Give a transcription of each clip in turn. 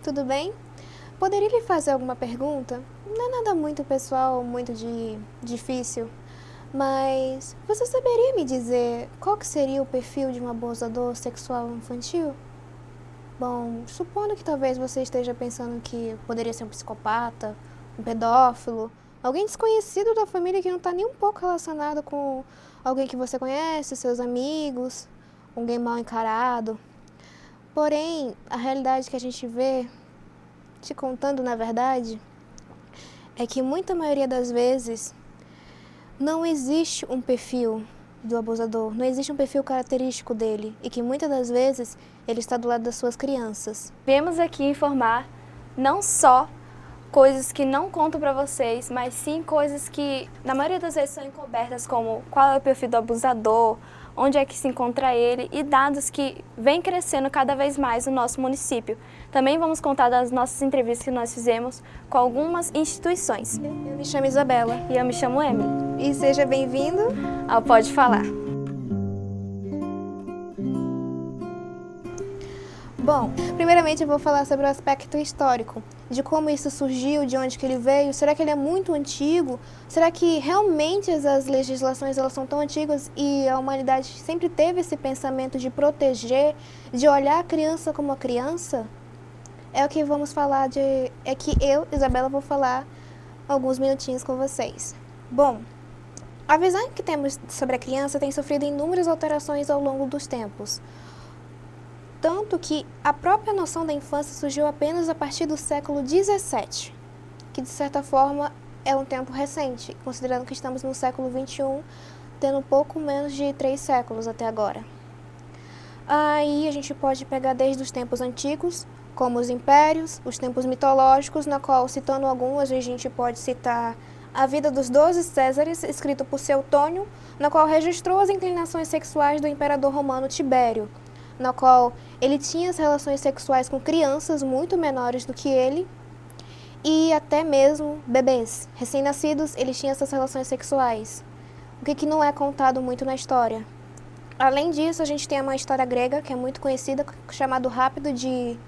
tudo bem? Poderia lhe fazer alguma pergunta? Não é nada muito pessoal, muito difícil, mas você saberia me dizer qual que seria o perfil de um abusador sexual infantil? Bom, supondo que talvez você esteja pensando que poderia ser um psicopata, um pedófilo, alguém desconhecido da família que não está nem um pouco relacionado com alguém que você conhece, seus amigos, alguém mal encarado. Porém, a realidade que a gente vê, te contando na verdade, é que muita maioria das vezes não existe um perfil do abusador, não existe um perfil característico dele e que muitas das vezes ele está do lado das suas crianças. Viemos aqui informar não só coisas que não contam para vocês, mas sim coisas que na maioria das vezes são encobertas, como qual é o perfil do abusador, onde é que se encontra ele e dados que vêm crescendo cada vez mais no nosso município. Também vamos contar das nossas entrevistas que nós fizemos com algumas instituições. Eu me chamo Isabela. E eu me chamo Emily. E seja bem-vindo ao Pode Falar. Bom, primeiramente eu vou falar sobre o aspecto histórico, de como isso surgiu, de onde que ele veio, será que ele é muito antigo? Será que realmente as legislações elas são tão antigas e a humanidade sempre teve esse pensamento de proteger, de olhar a criança como a criança? É o que vamos falar é que eu, Isabela, vou falar alguns minutinhos com vocês. Bom, a visão que temos sobre a criança tem sofrido inúmeras alterações ao longo dos tempos. Tanto que a própria noção da infância surgiu apenas a partir do século XVII, que de certa forma é um tempo recente, considerando que estamos no século XXI, tendo pouco menos de 3 séculos até agora. Aí a gente pode pegar desde os tempos antigos, como os impérios, os tempos mitológicos, na qual, citando algumas, a gente pode citar a vida dos 12 Césares, escrito por Suetônio, na qual registrou as inclinações sexuais do imperador romano Tibério, na qual ele tinha as relações sexuais com crianças muito menores do que ele e até mesmo bebês. Recém-nascidos, eles tinham essas relações sexuais, o que não é contado muito na história. Além disso, a gente tem uma história grega que é muito conhecida, chamado Rápido de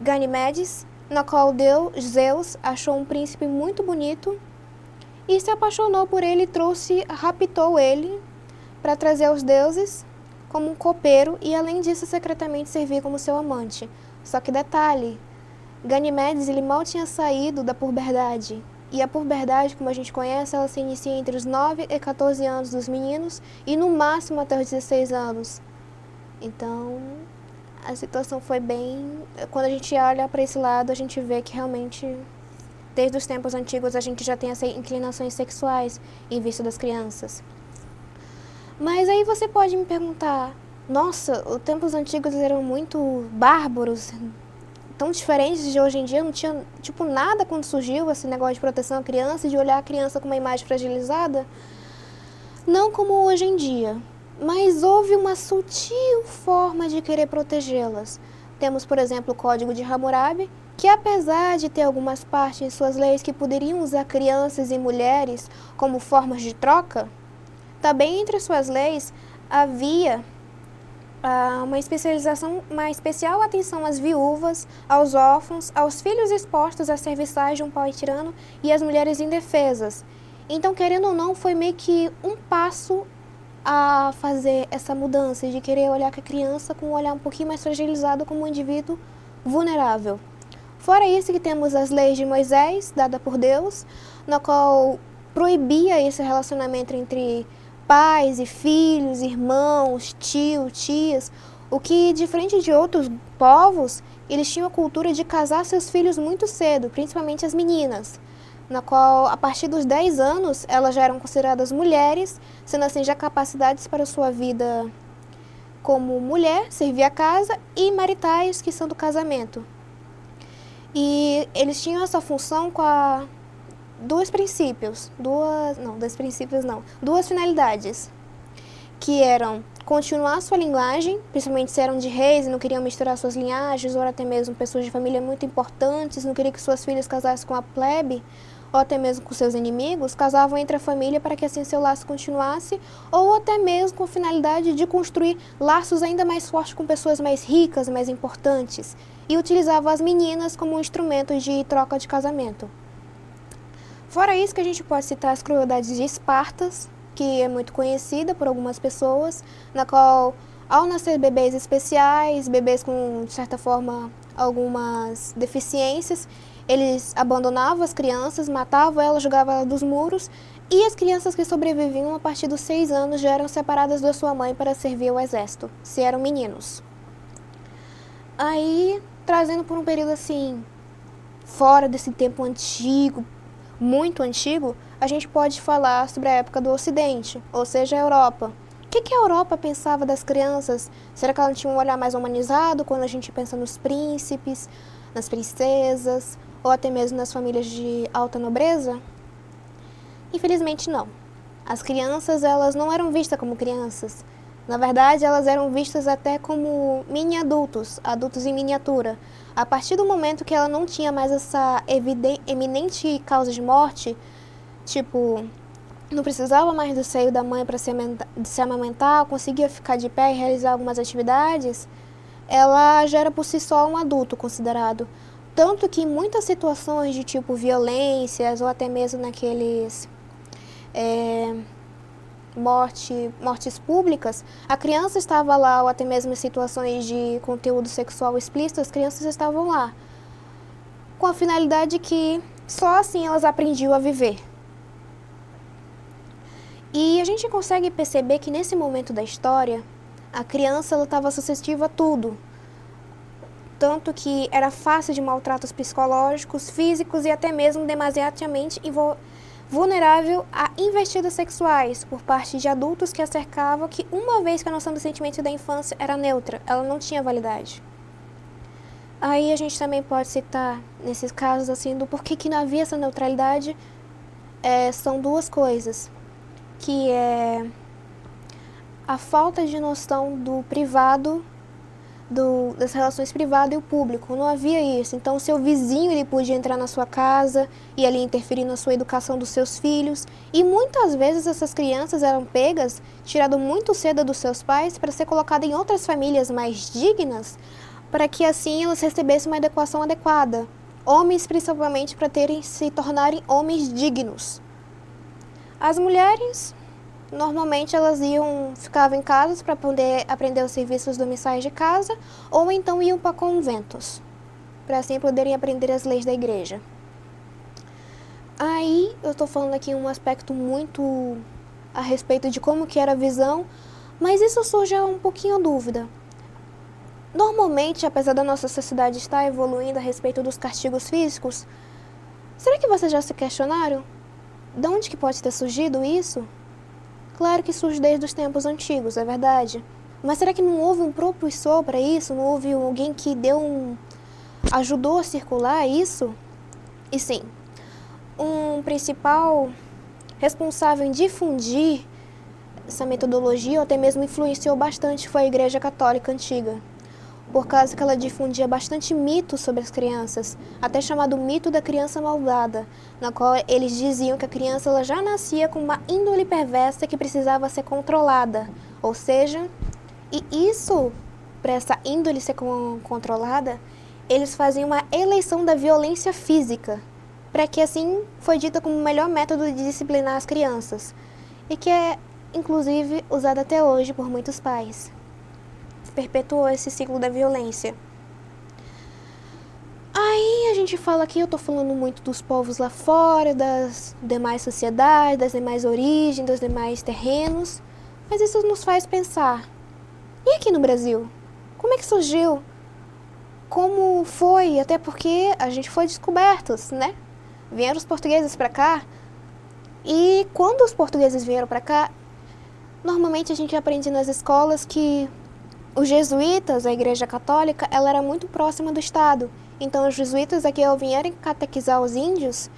Ganimedes, na qual Deus, Zeus, achou um príncipe muito bonito e se apaixonou por ele e raptou ele para trazer aos deuses como um copeiro e, além disso, secretamente servir como seu amante. Só que detalhe, Ganimedes ele mal tinha saído da puberdade. E a puberdade, como a gente conhece, ela se inicia entre os 9 e 14 anos dos meninos e no máximo até os 16 anos. Então, a situação foi bem... Quando a gente olha para esse lado, a gente vê que realmente, desde os tempos antigos, a gente já tem essas inclinações sexuais em vista das crianças. Mas aí você pode me perguntar, nossa, os tempos antigos eram muito bárbaros, tão diferentes de hoje em dia, não tinha nada quando surgiu esse negócio de proteção à criança e de olhar a criança com uma imagem fragilizada? Não como hoje em dia, mas houve uma sutil forma de querer protegê-las. Temos, por exemplo, o Código de Hammurabi, que apesar de ter algumas partes em suas leis que poderiam usar crianças e mulheres como formas de troca, também entre suas leis havia uma especial atenção às viúvas, aos órfãos, aos filhos expostos a serviçais de um pai tirano e às mulheres indefesas. Então, querendo ou não, foi meio que um passo a fazer essa mudança de querer olhar para a criança com um olhar um pouquinho mais fragilizado como um indivíduo vulnerável. Fora isso que temos as leis de Moisés, dada por Deus, na qual proibia esse relacionamento entre pais e filhos, irmãos, tias, o que, diferente de outros povos, eles tinham a cultura de casar seus filhos muito cedo, principalmente as meninas, na qual, a partir dos 10 anos, elas já eram consideradas mulheres, sendo assim já capacidades para a sua vida como mulher, servir a casa, e maritais, que são do casamento. E eles tinham essa função com duas finalidades, que eram continuar sua linhagem, principalmente se eram de reis e não queriam misturar suas linhagens, ou até mesmo pessoas de família muito importantes, não queriam que suas filhas casassem com a plebe, ou até mesmo com seus inimigos, casavam entre a família para que assim seu laço continuasse, ou até mesmo com a finalidade de construir laços ainda mais fortes com pessoas mais ricas, mais importantes, e utilizavam as meninas como um instrumento de troca de casamento. Fora isso, que a gente pode citar as crueldades de Espartas, que é muito conhecida por algumas pessoas, na qual, ao nascer bebês especiais, bebês com, de certa forma, algumas deficiências, eles abandonavam as crianças, matavam elas, jogavam elas dos muros, e as crianças que sobreviviam a partir dos 6 anos já eram separadas da sua mãe para servir ao exército, se eram meninos. Aí, trazendo por um período assim, fora desse tempo antigo, muito antigo, a gente pode falar sobre a época do Ocidente, ou seja, a Europa. O que a Europa pensava das crianças? Será que ela tinha um olhar mais humanizado quando a gente pensa nos príncipes, nas princesas, ou até mesmo nas famílias de alta nobreza? Infelizmente não. As crianças, elas não eram vistas como crianças. Na verdade, elas eram vistas até como mini-adultos, adultos em miniatura. A partir do momento que ela não tinha mais essa eminente causa de morte, tipo, não precisava mais do seio da mãe para se amamentar, conseguia ficar de pé e realizar algumas atividades, ela já era por si só um adulto considerado. Tanto que em muitas situações de tipo violências ou até mesmo naqueles mortes públicas, a criança estava lá, ou até mesmo em situações de conteúdo sexual explícito, as crianças estavam lá, com a finalidade que só assim elas aprendiam a viver. E a gente consegue perceber que nesse momento da história, a criança estava suscetível a tudo. Tanto que era fácil de maltratos psicológicos, físicos e até mesmo demasiadamente vulnerável a investidas sexuais por parte de adultos que a cercavam, que uma vez que a noção do sentimento da infância era neutra, ela não tinha validade. Aí a gente também pode citar, nesses casos assim, do porquê que não havia essa neutralidade, são duas coisas, que é a falta de noção do privado, das relações privadas e o público. Não havia isso. Então, o seu vizinho ele podia entrar na sua casa e ali interferir na sua educação dos seus filhos. E muitas vezes essas crianças eram pegas, tiradas muito cedo dos seus pais para ser colocadas em outras famílias mais dignas, para que assim elas recebessem uma educação adequada. Homens, principalmente, para se tornarem homens dignos. As mulheres, normalmente elas ficavam em casas para poder aprender os serviços domiciliares de casa, ou então iam para conventos, para assim poderem aprender as leis da igreja. Aí eu estou falando aqui um aspecto muito a respeito de como que era a visão, mas isso surge um pouquinho a dúvida. Normalmente, apesar da nossa sociedade estar evoluindo a respeito dos castigos físicos, será que vocês já se questionaram? De onde que pode ter surgido isso? Claro que surge desde os tempos antigos, é verdade. Mas será que não houve um propulsor para isso? Não houve alguém que ajudou a circular isso? E sim, um principal responsável em difundir essa metodologia, ou até mesmo influenciou bastante, foi a Igreja Católica Antiga. Por causa que ela difundia bastante mitos sobre as crianças, até chamado mito da criança malvada, na qual eles diziam que a criança ela já nascia com uma índole perversa que precisava ser controlada. Ou seja, e isso, para essa índole ser controlada, eles faziam uma eleição da violência física, para que assim foi dita como o melhor método de disciplinar as crianças, e que é, inclusive, usado até hoje por muitos pais. Perpetuou esse ciclo da violência. Aí a gente fala aqui, eu tô falando muito dos povos lá fora, das demais sociedades, das demais origens, dos demais terrenos, mas isso nos faz pensar. E aqui no Brasil? Como é que surgiu? Como foi? Até porque a gente foi descobertos, né? Vieram os portugueses para cá, e quando os portugueses vieram para cá, normalmente a gente aprende nas escolas que os jesuítas, a Igreja Católica, ela era muito próxima do Estado. Então, os jesuítas, aqui ao vierem catequizar os índios,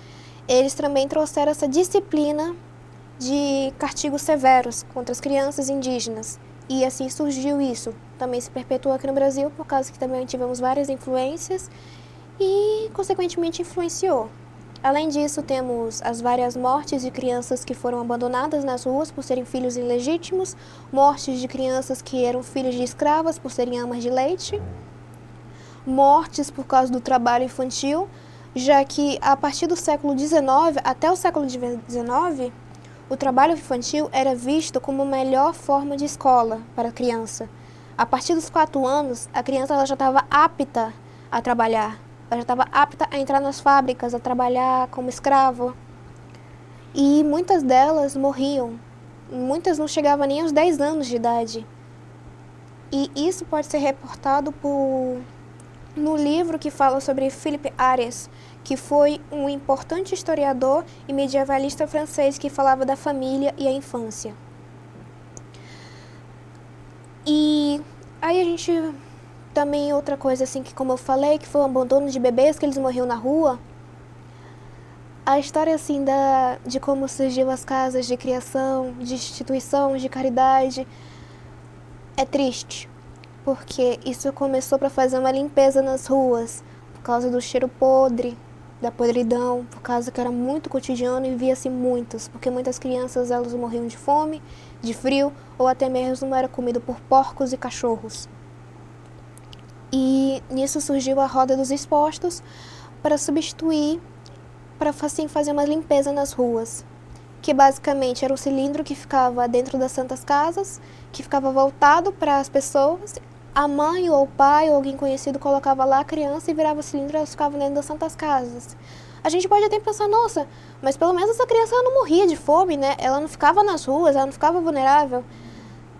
eles também trouxeram essa disciplina de castigos severos contra as crianças indígenas. E assim surgiu isso. Também se perpetuou aqui no Brasil, por causa que também tivemos várias influências e, consequentemente, influenciou. Além disso, temos as várias mortes de crianças que foram abandonadas nas ruas por serem filhos ilegítimos, mortes de crianças que eram filhos de escravas por serem amas de leite, mortes por causa do trabalho infantil, já que a partir do século XIX até o século XIX, o trabalho infantil era visto como a melhor forma de escola para a criança. A partir dos 4 anos, a criança ela já estava apta a trabalhar. Ela já estava apta a entrar nas fábricas, a trabalhar como escrava. E muitas delas morriam. Muitas não chegavam nem aos 10 anos de idade. E isso pode ser reportado no livro que fala sobre Philippe Ariès, que foi um importante historiador e medievalista francês que falava da família e a infância. E aí a gente também outra coisa assim que, como eu falei, que foi o abandono de bebês, que eles morriam na rua. A história assim de como surgiu as casas de criação, de instituição, de caridade, é triste, porque isso começou para fazer uma limpeza nas ruas, por causa do cheiro podre, da podridão, por causa que era muito cotidiano e via-se muitos, porque muitas crianças elas morriam de fome, de frio, ou até mesmo eram comidas por porcos e cachorros. E nisso surgiu a roda dos expostos para substituir, para assim fazer uma limpeza nas ruas, que basicamente era um cilindro que ficava dentro das santas casas, que ficava voltado para as pessoas. A mãe ou o pai ou alguém conhecido colocava lá a criança e virava o cilindro e elas ficavam dentro das santas casas. A gente pode até pensar, nossa, mas pelo menos essa criança ela não morria de fome, né? Ela não ficava nas ruas, ela não ficava vulnerável.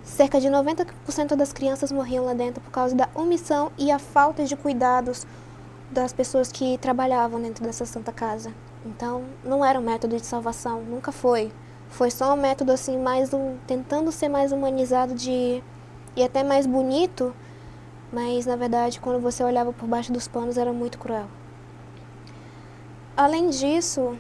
Cerca de 90% das crianças morriam lá dentro por causa da omissão e a falta de cuidados das pessoas que trabalhavam dentro dessa santa casa. Então, não era um método de salvação, nunca foi. Foi só um método assim, tentando ser mais humanizado e até mais bonito, mas na verdade quando você olhava por baixo dos panos era muito cruel. Além disso,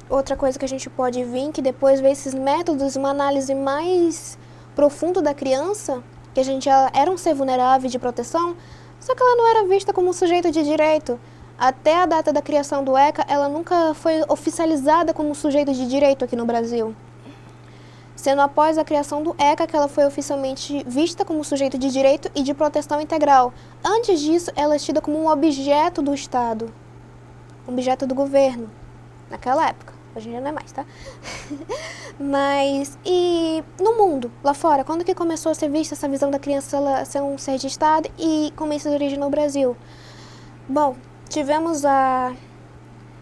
outra coisa que a gente pode ver, que depois veio esses métodos, uma análise mais profunda da criança, que a gente era um ser vulnerável de proteção, só que ela não era vista como um sujeito de direito. Até a data da criação do ECA, ela nunca foi oficializada como um sujeito de direito aqui no Brasil. Sendo após a criação do ECA que ela foi oficialmente vista como sujeito de direito e de proteção integral. Antes disso, ela é tida como um objeto do Estado, um objeto do governo, naquela época. Hoje em dia não é mais, tá? Mas, e no mundo, lá fora, quando que começou a ser vista essa visão da criança ela ser um ser de Estado e como isso se originou no Brasil? Bom, tivemos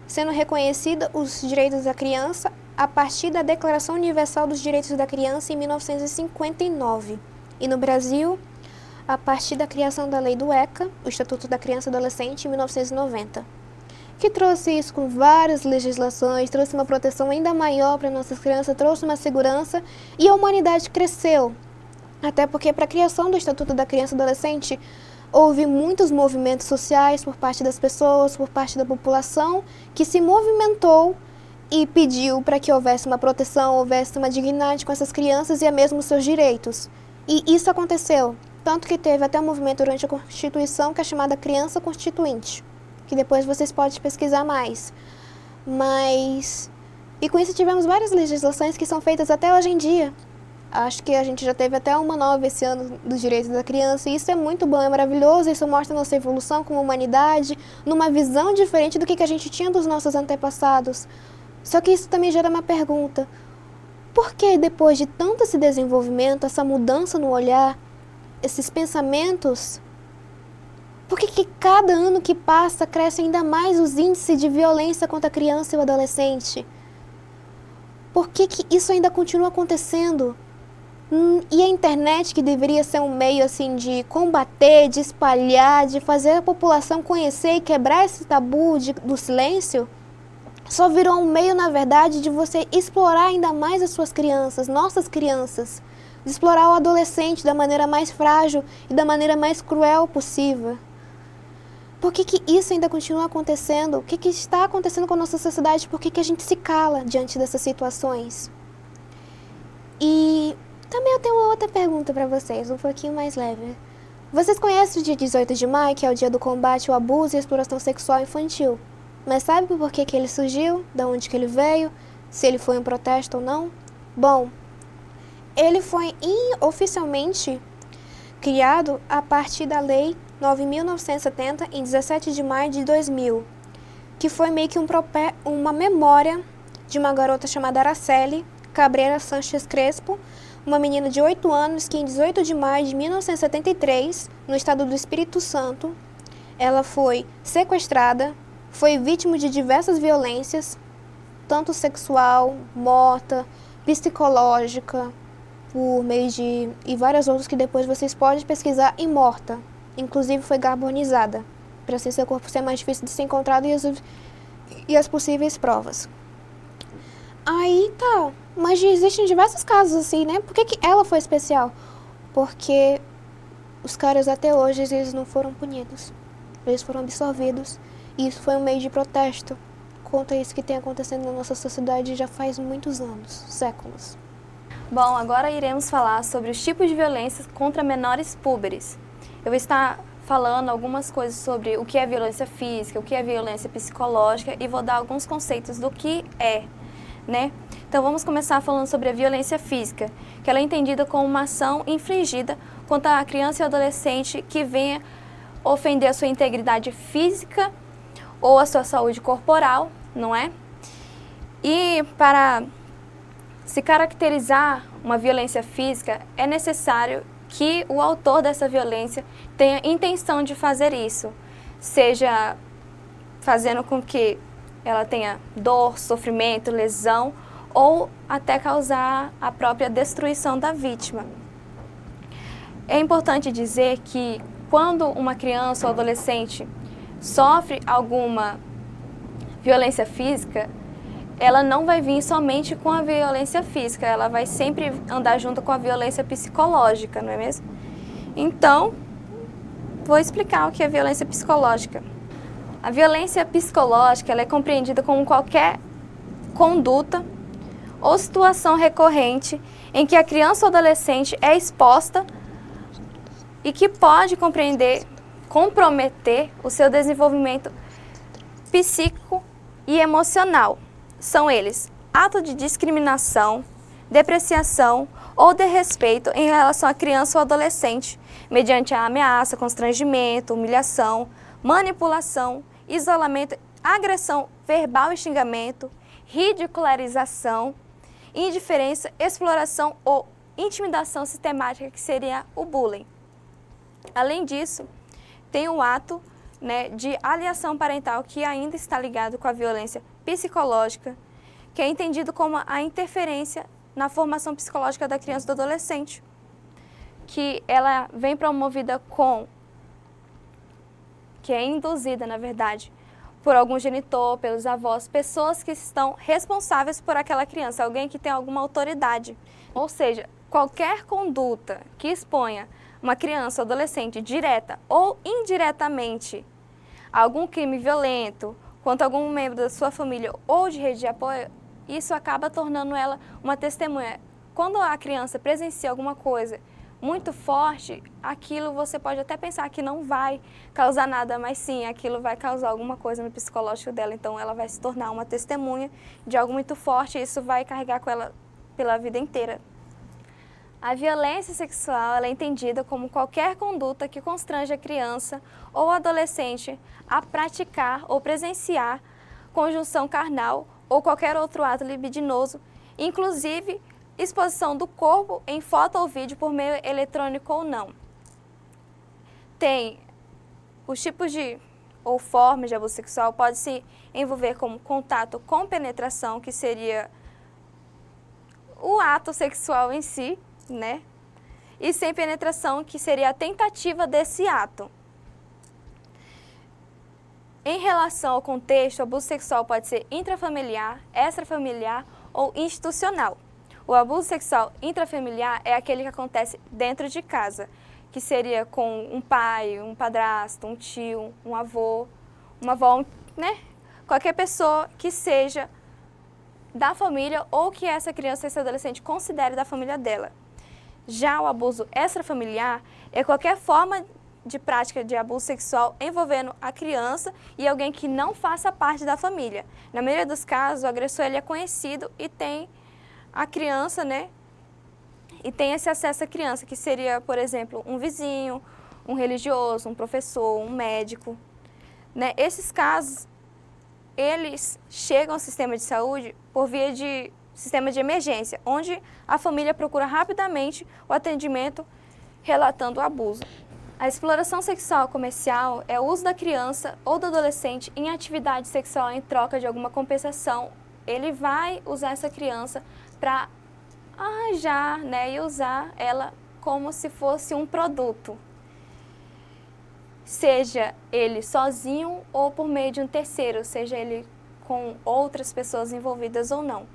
sendo reconhecida os direitos da criança a partir da Declaração Universal dos Direitos da Criança em 1959. E no Brasil, a partir da criação da Lei do ECA, o Estatuto da Criança e Adolescente, em 1990. Que trouxe isso com várias legislações, trouxe uma proteção ainda maior para nossas crianças, trouxe uma segurança e a humanidade cresceu. Até porque para a criação do Estatuto da Criança e Adolescente, houve muitos movimentos sociais por parte das pessoas, por parte da população, que se movimentou e pediu para que houvesse uma proteção, houvesse uma dignidade com essas crianças e a mesmo seus direitos. E isso aconteceu, tanto que teve até um movimento durante a Constituição que é chamada Criança Constituinte, que depois vocês podem pesquisar mais. E com isso tivemos várias legislações que são feitas até hoje em dia. Acho que a gente já teve até uma nova esse ano dos direitos da criança, e isso é muito bom, é maravilhoso, isso mostra nossa evolução como humanidade, numa visão diferente do que a gente tinha dos nossos antepassados. Só que isso também gera uma pergunta: por que depois de tanto esse desenvolvimento, essa mudança no olhar, esses pensamentos, por que cada ano que passa cresce ainda mais os índices de violência contra a criança e o adolescente? Por que isso ainda continua acontecendo? E a internet, que deveria ser um meio assim de combater, de espalhar, de fazer a população conhecer e quebrar esse tabu do silêncio, só virou um meio, na verdade, de você explorar ainda mais as suas crianças, nossas crianças, de explorar o adolescente da maneira mais frágil e da maneira mais cruel possível. Por que isso ainda continua acontecendo? O que está acontecendo com a nossa sociedade? Por que a gente se cala diante dessas situações? E também eu tenho uma outra pergunta para vocês, um pouquinho mais leve. Vocês conhecem o dia 18 de maio, que é o dia do combate ao abuso e à exploração sexual infantil? Mas sabe por que ele surgiu? De onde que ele veio? Se ele foi um protesto ou não? Bom, ele foi oficialmente criado a partir da Lei 9.970, em 17 de maio de 2000, que foi meio que uma memória de uma garota chamada Araceli Cabreira Sanchez Crespo, uma menina de 8 anos que em 18 de maio de 1973, no estado do Espírito Santo, ela foi sequestrada, foi vítima de diversas violências, tanto sexual, morta, psicológica, por meio de... e várias outras que depois vocês podem pesquisar, e morta. Inclusive foi carbonizada, para assim seu corpo ser mais difícil de ser encontrado e as possíveis provas. Aí tá, mas existem diversos casos assim, né? Por que ela foi especial? Porque os caras até hoje eles não foram punidos, eles foram absorvidos, e isso foi um meio de protesto contra isso que tem acontecendo na nossa sociedade já faz muitos anos, séculos. Bom, agora iremos falar sobre os tipos de violência contra menores púberes. Eu vou estar falando algumas coisas sobre o que é violência física, o que é violência psicológica e vou dar alguns conceitos do que é, né? Então vamos começar falando sobre a violência física, que ela é entendida como uma ação infligida contra a criança e adolescente que venha ofender a sua integridade física ou a sua saúde corporal, não é? E para se caracterizar uma violência física, é necessário que o autor dessa violência tenha intenção de fazer isso, seja fazendo com que ela tenha dor, sofrimento, lesão ou até causar a própria destruição da vítima. É importante dizer que quando uma criança ou adolescente sofre alguma violência física, ela não vai vir somente com a violência física, ela vai sempre andar junto com a violência psicológica, não é mesmo? Então, vou explicar o que é violência psicológica. A violência psicológica ela é compreendida como qualquer conduta ou situação recorrente em que a criança ou adolescente é exposta e que pode comprometer o seu desenvolvimento psíquico e emocional. São eles ato de discriminação, depreciação ou desrespeito em relação à criança ou adolescente, mediante a ameaça, constrangimento, humilhação, manipulação, isolamento, agressão verbal e xingamento, ridicularização, indiferença, exploração ou intimidação sistemática, que seria o bullying. Além disso, tem o ato de alienação parental, que ainda está ligado com a violência psicológica, que é entendido como a interferência na formação psicológica da criança e do adolescente, que ela vem promovida que é induzida, na verdade, por algum genitor, pelos avós, pessoas que estão responsáveis por aquela criança, alguém que tem alguma autoridade. Ou seja, qualquer conduta que exponha uma criança ou adolescente direta ou indiretamente a algum crime violento contra algum membro da sua família ou de rede de apoio, isso acaba tornando ela uma testemunha. Quando a criança presencia alguma coisa muito forte, aquilo você pode até pensar que não vai causar nada, mas sim, aquilo vai causar alguma coisa no psicológico dela. Então ela vai se tornar uma testemunha de algo muito forte e isso vai carregar com ela pela vida inteira. A violência sexual ela é entendida como qualquer conduta que constrange a criança ou adolescente a praticar ou presenciar conjunção carnal ou qualquer outro ato libidinoso, inclusive exposição do corpo em foto ou vídeo por meio eletrônico ou não. Tem os tipos ou formas de abuso sexual, pode se envolver como contato com penetração, que seria o ato sexual em si, né? E sem penetração, que seria a tentativa desse ato. Em relação ao contexto, o abuso sexual pode ser intrafamiliar, extrafamiliar ou institucional. O abuso sexual intrafamiliar é aquele que acontece dentro de casa, que seria com um pai, um padrasto, um tio, um avô, uma avó, né? Qualquer pessoa que seja da família ou que essa criança, esse adolescente considere da família dela. Já o abuso extrafamiliar é qualquer forma de prática de abuso sexual envolvendo a criança e alguém que não faça parte da família. Na maioria dos casos, o agressor ele é conhecido e tem a criança, né? E tem esse acesso à criança, que seria, por exemplo, um vizinho, um religioso, um professor, um médico. Né? Esses casos, eles chegam ao sistema de saúde por via de sistema de emergência, onde a família procura rapidamente o atendimento relatando o abuso. A exploração sexual comercial é o uso da criança ou do adolescente em atividade sexual em troca de alguma compensação. Ele vai usar essa criança para arranjar, né, e usar ela como se fosse um produto. Seja ele sozinho ou por meio de um terceiro, seja ele com outras pessoas envolvidas ou não.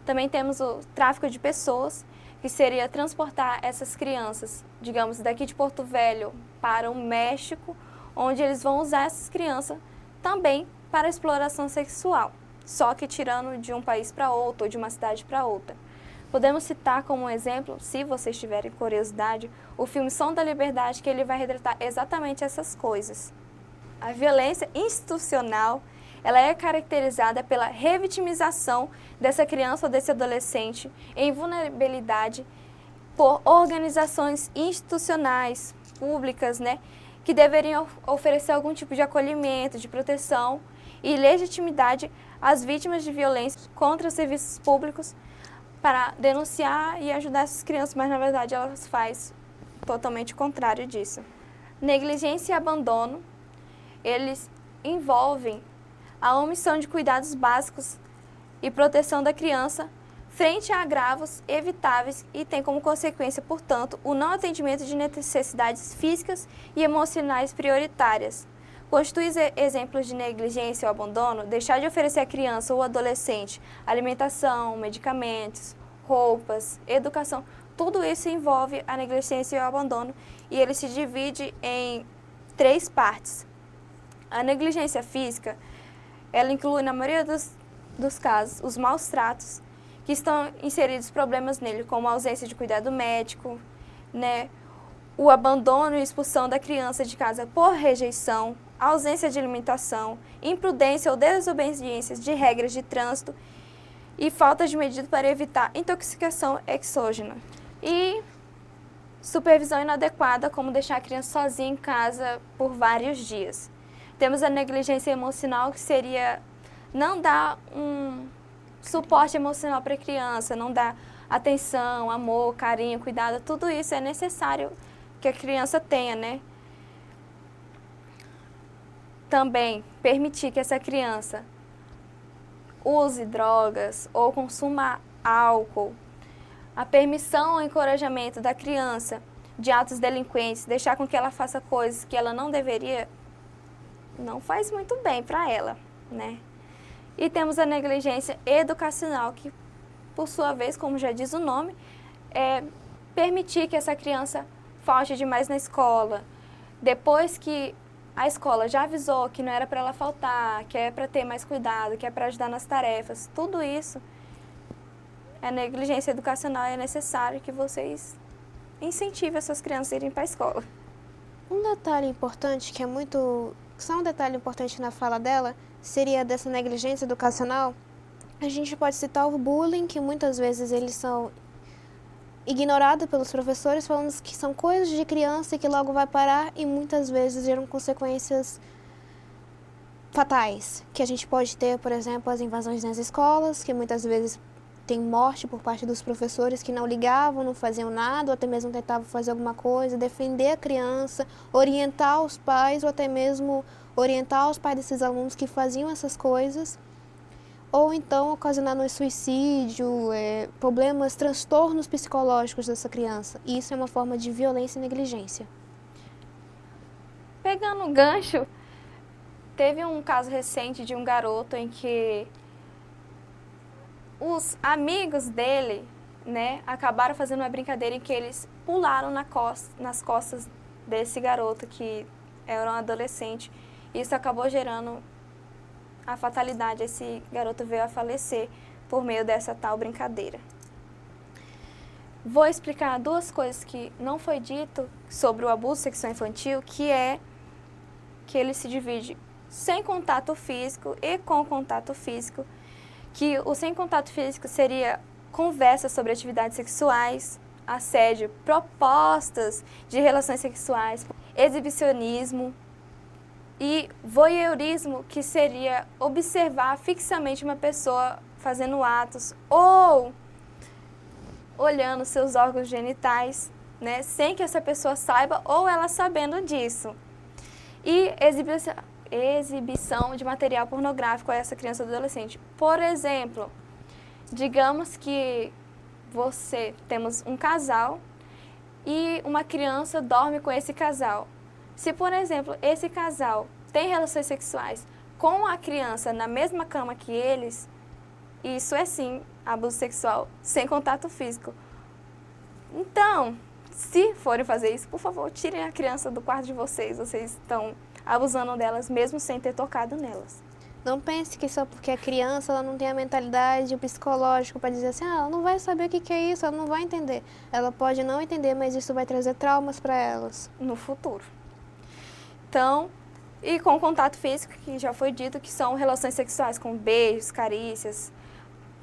Também temos o tráfico de pessoas, que seria transportar essas crianças, digamos, daqui de Porto Velho para o México, onde eles vão usar essas crianças também para exploração sexual, só que tirando de um país para outro ou de uma cidade para outra. Podemos citar como exemplo, se vocês tiverem curiosidade, o filme Som da Liberdade, que ele vai retratar exatamente essas coisas. A violência institucional, ela é caracterizada pela revitimização dessa criança ou desse adolescente em vulnerabilidade por organizações institucionais, públicas, né, que deveriam oferecer algum tipo de acolhimento, de proteção e legitimidade às vítimas de violência contra os serviços públicos para denunciar e ajudar essas crianças, mas na verdade elas fazem totalmente o contrário disso. Negligência e abandono, eles envolvem a omissão de cuidados básicos e proteção da criança frente a agravos evitáveis e tem como consequência, portanto, o não atendimento de necessidades físicas e emocionais prioritárias. Constitui exemplos de negligência ou abandono, deixar de oferecer à criança ou adolescente alimentação, medicamentos, roupas, educação. Tudo isso envolve a negligência e o abandono e ele se divide em 3 partes. A negligência física, ela inclui, na maioria dos casos, os maus tratos, que estão inseridos problemas nele, como a ausência de cuidado médico, né? O abandono e expulsão da criança de casa por rejeição, ausência de alimentação, imprudência ou desobediência de regras de trânsito e falta de medida para evitar intoxicação exógena. E supervisão inadequada, como deixar a criança sozinha em casa por vários dias. Temos a negligência emocional, que seria não dar um suporte emocional para a criança, não dar atenção, amor, carinho, cuidado, tudo isso é necessário que a criança tenha, né? Também permitir que essa criança use drogas ou consuma álcool. A permissão ou encorajamento da criança de atos delinquentes, deixar com que ela faça coisas que ela não deveria, não faz muito bem para ela, né? E temos a negligência educacional, que, por sua vez, como já diz o nome, é permitir que essa criança falte demais na escola. Depois que a escola já avisou que não era para ela faltar, que é para ter mais cuidado, que é para ajudar nas tarefas, tudo isso é negligência educacional e é necessário que vocês incentivem essas crianças a irem para a escola. Um detalhe importante, que é muito... só um detalhe importante na fala dela, seria dessa negligência educacional. A gente pode citar o bullying, que muitas vezes eles são ignorados pelos professores, falando que são coisas de criança e que logo vai parar, e muitas vezes geram consequências fatais. Que a gente pode ter, por exemplo, as invasões nas escolas, que muitas vezes tem morte por parte dos professores que não ligavam, não faziam nada, ou até mesmo tentavam fazer alguma coisa, defender a criança, orientar os pais, ou até mesmo orientar os pais desses alunos que faziam essas coisas, ou então ocasionando suicídio, problemas, transtornos psicológicos dessa criança. E isso é uma forma de violência e negligência. Pegando um gancho, teve um caso recente de um garoto em que os amigos dele, né, acabaram fazendo uma brincadeira em que eles pularam nas costas desse garoto que era um adolescente. Isso acabou gerando a fatalidade. Esse garoto veio a falecer por meio dessa tal brincadeira. Vou explicar 2 coisas que não foi dito sobre o abuso sexual infantil, que ele se divide sem contato físico e com contato físico, que o sem contato físico seria conversa sobre atividades sexuais, assédio, propostas de relações sexuais, exibicionismo e voyeurismo, que seria observar fixamente uma pessoa fazendo atos ou olhando seus órgãos genitais, né, sem que essa pessoa saiba ou ela sabendo disso. E exibição de material pornográfico a essa criança ou adolescente. Por exemplo, digamos que temos um casal e uma criança dorme com esse casal. Se, por exemplo, esse casal tem relações sexuais com a criança na mesma cama que eles, isso é sim abuso sexual sem contato físico. Então, se forem fazer isso, por favor, tirem a criança do quarto de vocês. Vocês estão abusando delas mesmo sem ter tocado nelas. Não pense que só porque é criança ela não tem a mentalidade, o psicológico para dizer assim, ela não vai saber o que é isso, ela não vai entender. Ela pode não entender, mas isso vai trazer traumas para elas no futuro. Então, e com contato físico, que já foi dito que são relações sexuais com beijos, carícias,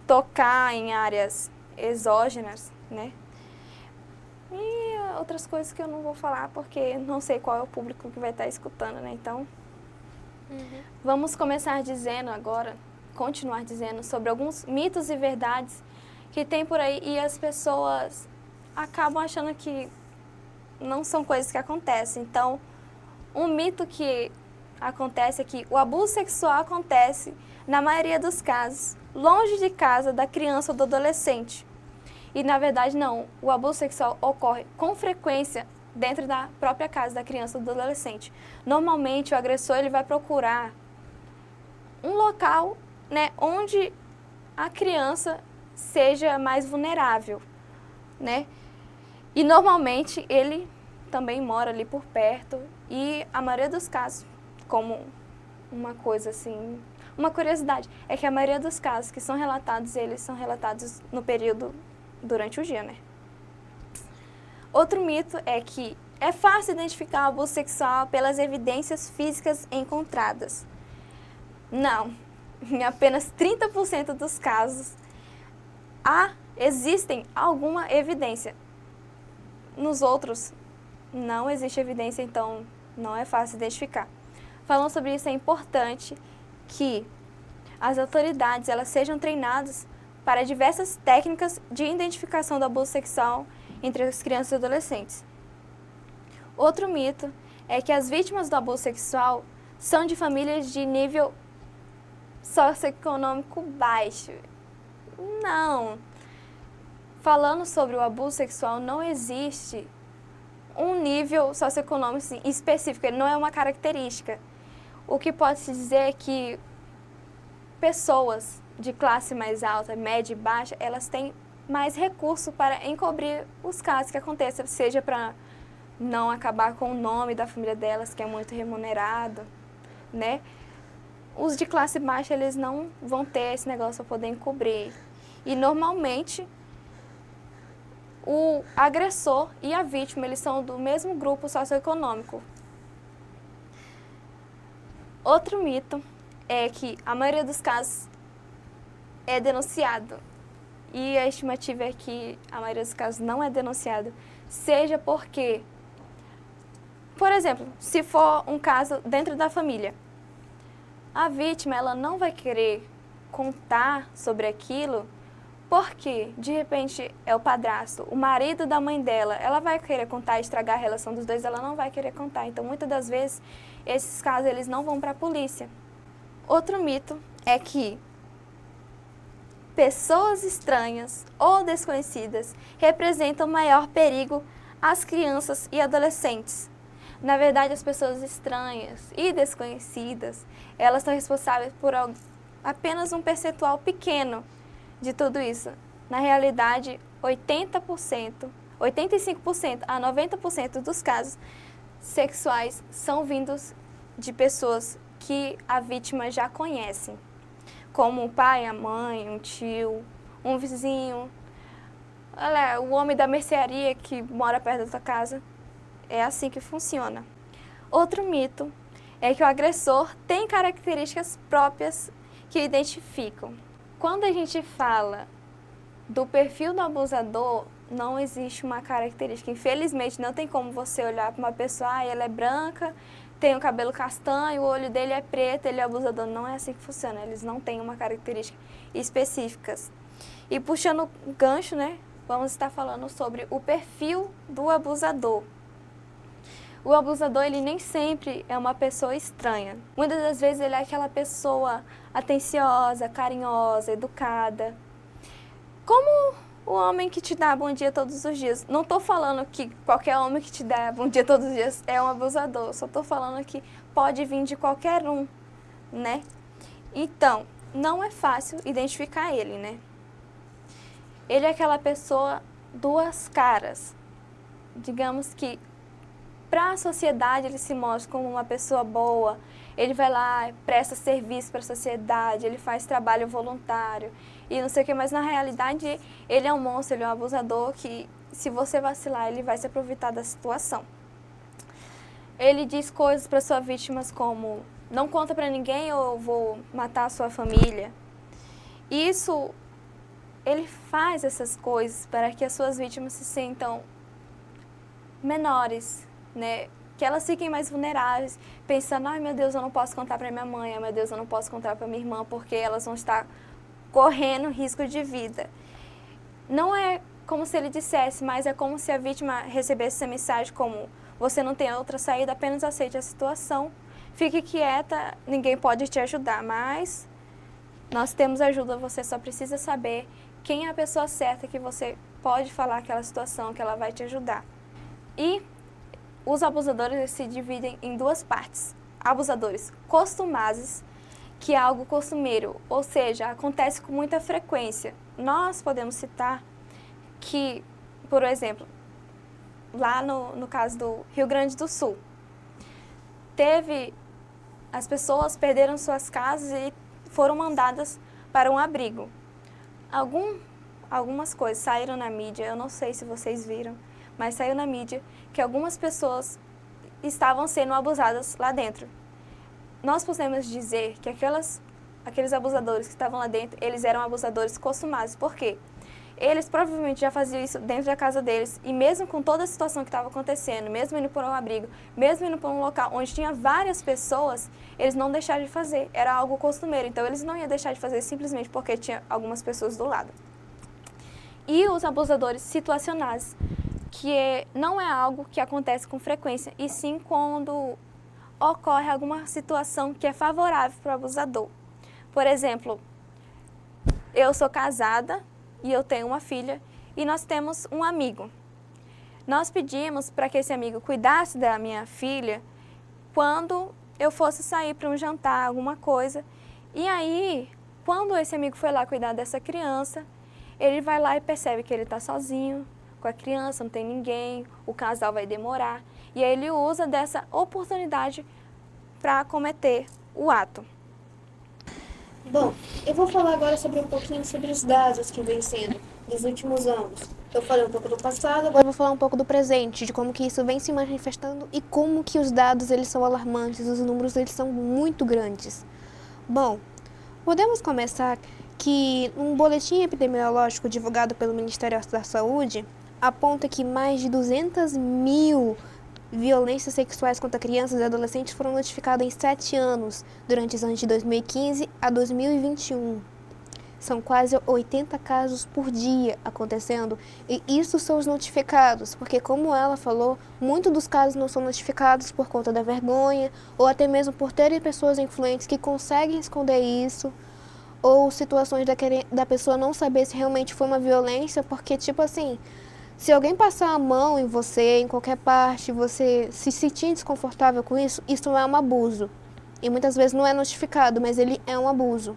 tocar em áreas exógenas, né? E outras coisas que eu não vou falar porque não sei qual é o público que vai estar escutando, né? Então, vamos começar dizendo agora, continuar dizendo sobre alguns mitos e verdades que tem por aí e as pessoas acabam achando que não são coisas que acontecem. Então, um mito que acontece é que o abuso sexual acontece, na maioria dos casos, longe de casa da criança ou do adolescente. E, na verdade, não. O abuso sexual ocorre com frequência dentro da própria casa da criança ou do adolescente. Normalmente, o agressor ele vai procurar um local, né, onde a criança seja mais vulnerável, né? E, normalmente, ele também mora ali por perto. E a maioria dos casos, como uma coisa assim, uma curiosidade, é que a maioria dos casos que são relatados, eles são relatados no período durante o dia, né? Outro mito é que é fácil identificar o abuso sexual pelas evidências físicas encontradas. Não, em apenas 30% dos casos existem alguma evidência. Nos outros, não existe evidência, então não é fácil identificar. Falando sobre isso, é importante que as autoridades elas sejam treinadas para diversas técnicas de identificação do abuso sexual entre as crianças e adolescentes. Outro mito é que as vítimas do abuso sexual são de famílias de nível socioeconômico baixo. Não. Falando sobre o abuso sexual, não existe um nível socioeconômico assim, específico, ele não é uma característica. O que pode-se dizer é que pessoas de classe mais alta, média e baixa, elas têm mais recurso para encobrir os casos que acontecem, seja para não acabar com o nome da família delas, que é muito remunerado, né? Os de classe baixa, eles não vão ter esse negócio para poder encobrir. E, normalmente, o agressor e a vítima, eles são do mesmo grupo socioeconômico. Outro mito é que a maioria dos casos é denunciado. E a estimativa é que a maioria dos casos não é denunciado, seja porque, por exemplo, se for um caso dentro da família, a vítima ela não vai querer contar sobre aquilo porque, de repente, é o padrasto, o marido da mãe dela, ela vai querer contar e estragar a relação dos dois, ela não vai querer contar. Então, muitas das vezes, esses casos eles não vão para a polícia. Outro mito é que pessoas estranhas ou desconhecidas representam maior perigo às crianças e adolescentes. Na verdade, as pessoas estranhas e desconhecidas, elas são responsáveis por apenas um percentual pequeno de tudo isso. Na realidade, 85% a 90% dos casos sexuais são vindos de pessoas que a vítima já conhece, como o pai, a mãe, um tio, um vizinho, olha, o homem da mercearia que mora perto da tua casa. É assim que funciona. Outro mito é que o agressor tem características próprias que o identificam. Quando a gente fala do perfil do abusador, não existe uma característica. Infelizmente, não tem como você olhar para uma pessoa, ela é branca, tem o cabelo castanho, o olho dele é preto, ele é abusador. Não é assim que funciona, eles não têm uma característica específica. E puxando o gancho, né, vamos estar falando sobre o perfil do abusador. O abusador, ele nem sempre é uma pessoa estranha. Muitas das vezes ele é aquela pessoa atenciosa, carinhosa, educada. Como o homem que te dá bom dia todos os dias. Não estou falando que qualquer homem que te dá bom dia todos os dias é um abusador. Só estou falando que pode vir de qualquer um, né? Então, não é fácil identificar ele, né? Ele é aquela pessoa duas caras. Digamos que para a sociedade ele se mostra como uma pessoa boa, ele vai lá, presta serviço para a sociedade, ele faz trabalho voluntário e não sei o que, mas na realidade ele é um monstro, ele é um abusador que se você vacilar ele vai se aproveitar da situação. Ele diz coisas para suas vítimas como, não conta para ninguém ou eu vou matar a sua família. Isso, ele faz essas coisas para que as suas vítimas se sintam menores, né? Que elas fiquem mais vulneráveis, pensando, ai meu Deus, eu não posso contar para minha mãe, ai meu Deus, eu não posso contar para minha irmã, porque elas vão estar correndo risco de vida. Não é como se ele dissesse, mas é como se a vítima recebesse essa mensagem como, você não tem outra saída, apenas aceite a situação, fique quieta, ninguém pode te ajudar, mas nós temos ajuda, você só precisa saber quem é a pessoa certa que você pode falar aquela situação, que ela vai te ajudar. E os abusadores se dividem em duas partes. Abusadores costumazes, que é algo costumeiro, ou seja, acontece com muita frequência. Nós podemos citar que, por exemplo, lá no caso do Rio Grande do Sul, as pessoas perderam suas casas e foram mandadas para um abrigo. Algumas coisas saíram na mídia, eu não sei se vocês viram, mas saiu na mídia que algumas pessoas estavam sendo abusadas lá dentro. Nós podemos dizer que aqueles abusadores que estavam lá dentro, eles eram abusadores costumados. Por quê? Eles provavelmente já faziam isso dentro da casa deles e mesmo com toda a situação que estava acontecendo, mesmo indo para um abrigo, mesmo indo para um local onde tinha várias pessoas, eles não deixaram de fazer. Era algo costumeiro, então eles não iam deixar de fazer simplesmente porque tinha algumas pessoas do lado. E os abusadores situacionais, que não é algo que acontece com frequência, e sim quando ocorre alguma situação que é favorável para o abusador. Por exemplo, eu sou casada e eu tenho uma filha e nós temos um amigo. Nós pedimos para que esse amigo cuidasse da minha filha quando eu fosse sair para um jantar, alguma coisa. E aí, quando esse amigo foi lá cuidar dessa criança, ele vai lá e percebe que ele está sozinho com a criança, não tem ninguém, o casal vai demorar. E aí ele usa dessa oportunidade para cometer o ato. Bom, eu vou falar agora um pouquinho sobre os dados que vem sendo dos últimos anos. Eu falei um pouco do passado, agora eu vou falar um pouco do presente, de como que isso vem se manifestando e como que os dados eles são alarmantes, os números eles são muito grandes. Bom, podemos começar que um boletim epidemiológico divulgado pelo Ministério da Saúde aponta que mais de 200 mil violências sexuais contra crianças e adolescentes foram notificadas em 7 anos, durante os anos de 2015 a 2021. São quase 80 casos por dia acontecendo, e isso são os notificados, porque como ela falou, muitos dos casos não são notificados por conta da vergonha, ou até mesmo por terem pessoas influentes que conseguem esconder isso, ou situações da pessoa não saber se realmente foi uma violência, porque tipo assim, se alguém passar a mão em você, em qualquer parte, você se sentir desconfortável com isso, isso é um abuso. E muitas vezes não é notificado, mas ele é um abuso.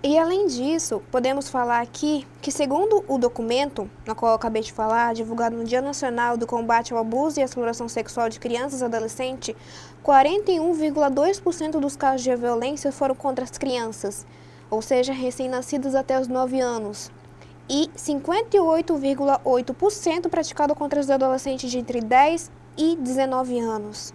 E além disso, podemos falar aqui que segundo o documento, no qual eu acabei de falar, divulgado no Dia Nacional do Combate ao Abuso e à Exploração Sexual de Crianças e Adolescentes, 41,2% dos casos de violência foram contra as crianças, ou seja, recém-nascidas até os 9 anos. e 58,8% praticado contra os adolescentes de entre 10 e 19 anos.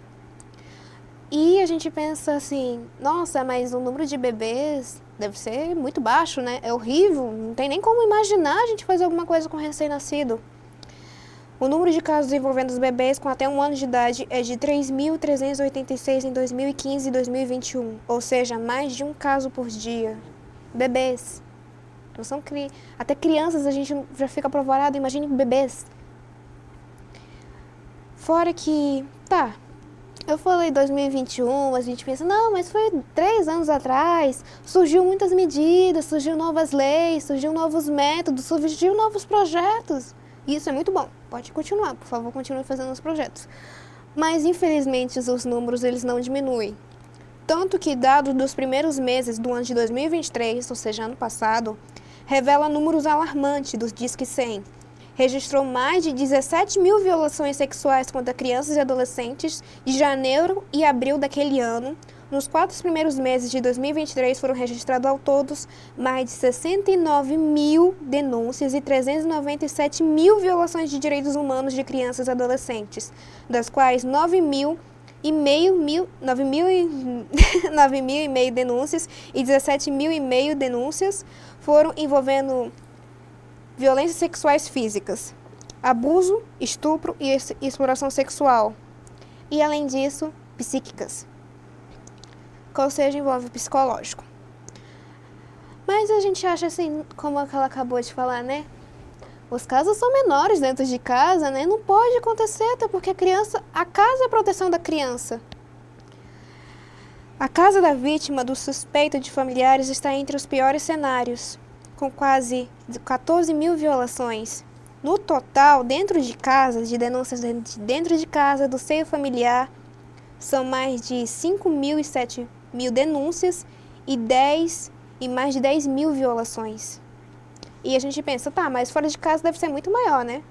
E a gente pensa assim, nossa, mas o número de bebês deve ser muito baixo, né? É horrível, não tem nem como imaginar a gente fazer alguma coisa com recém-nascido. O número de casos envolvendo os bebês com até 1 ano de idade é de 3.386 em 2015 e 2021, ou seja, mais de um caso por dia. Bebês. Não são até crianças a gente já fica apavorado, imagine bebês. Fora que, eu falei 2021, a gente pensa, não, mas foi 3 anos atrás, surgiu muitas medidas, surgiu novas leis, surgiu novos métodos, surgiu novos projetos. Isso é muito bom, pode continuar, por favor, continue fazendo os projetos. Mas, infelizmente, os números eles não diminuem. Tanto que, dados dos primeiros meses do ano de 2023, ou seja, ano passado, revela números alarmantes dos Disque 100. Registrou mais de 17 mil violações sexuais contra crianças e adolescentes de janeiro e abril daquele ano. Nos 4 primeiros meses de 2023 foram registrados ao todos mais de 69 mil denúncias e 397 mil violações de direitos humanos de crianças e adolescentes, das quais 9 mil e meio denúncias e 17 mil e meio denúncias foram envolvendo violências sexuais físicas, abuso, estupro e exploração sexual. E, além disso, psíquicas. Ou seja, envolve psicológico. Mas a gente acha assim, como ela acabou de falar, né? Os casos são menores dentro de casa, né? Não pode acontecer, até porque a casa é a proteção da criança. A casa da vítima do suspeito de familiares está entre os piores cenários, com quase 14 mil violações. No total, dentro de casa, de denúncias dentro de casa, do seio familiar, são mais de 5 mil e 7 mil denúncias e mais de 10 mil violações. E a gente pensa, mas fora de casa deve ser muito maior, né?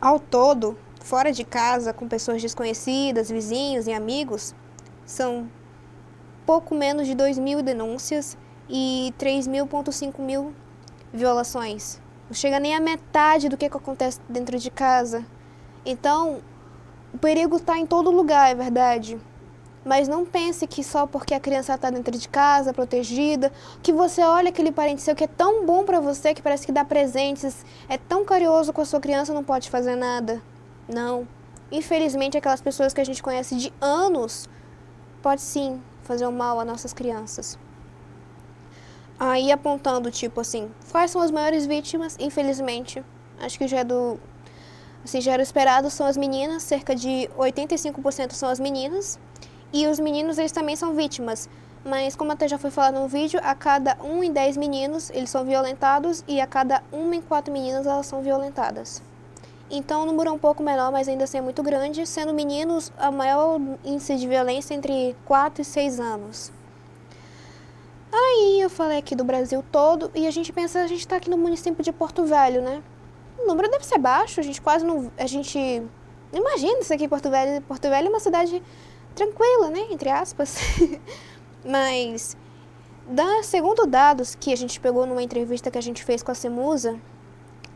Ao todo, fora de casa, com pessoas desconhecidas, vizinhos e amigos, são pouco menos de 2 mil denúncias e 3.5 mil violações. Não chega nem a metade do que acontece dentro de casa. Então, o perigo está em todo lugar, é verdade. Mas não pense que só porque a criança está dentro de casa, protegida, que você olha aquele parente seu que é tão bom para você, que parece que dá presentes, é tão carinhoso com a sua criança, não pode fazer nada. Não. Infelizmente, aquelas pessoas que a gente conhece de anos, pode sim fazer um mal às nossas crianças. Aí apontando, quais são as maiores vítimas? Infelizmente, acho que já era esperado, são as meninas, cerca de 85% são as meninas. E os meninos, eles também são vítimas. Mas, como até já foi falado no vídeo, a cada 1 em 10 meninos, eles são violentados. E a cada 1 em 4 meninas, elas são violentadas. Então, o número é um pouco menor, mas ainda assim é muito grande. Sendo meninos, a maior índice de violência entre 4 e 6 anos. Aí, eu falei aqui do Brasil todo. E a gente pensa, a gente está aqui no município de Porto Velho, né? O número deve ser baixo, a gente quase não... A gente imagina isso aqui em Porto Velho. Porto Velho é uma cidade tranquila, né? Entre aspas. Mas, segundo dados que a gente pegou numa entrevista que a gente fez com a Semusa,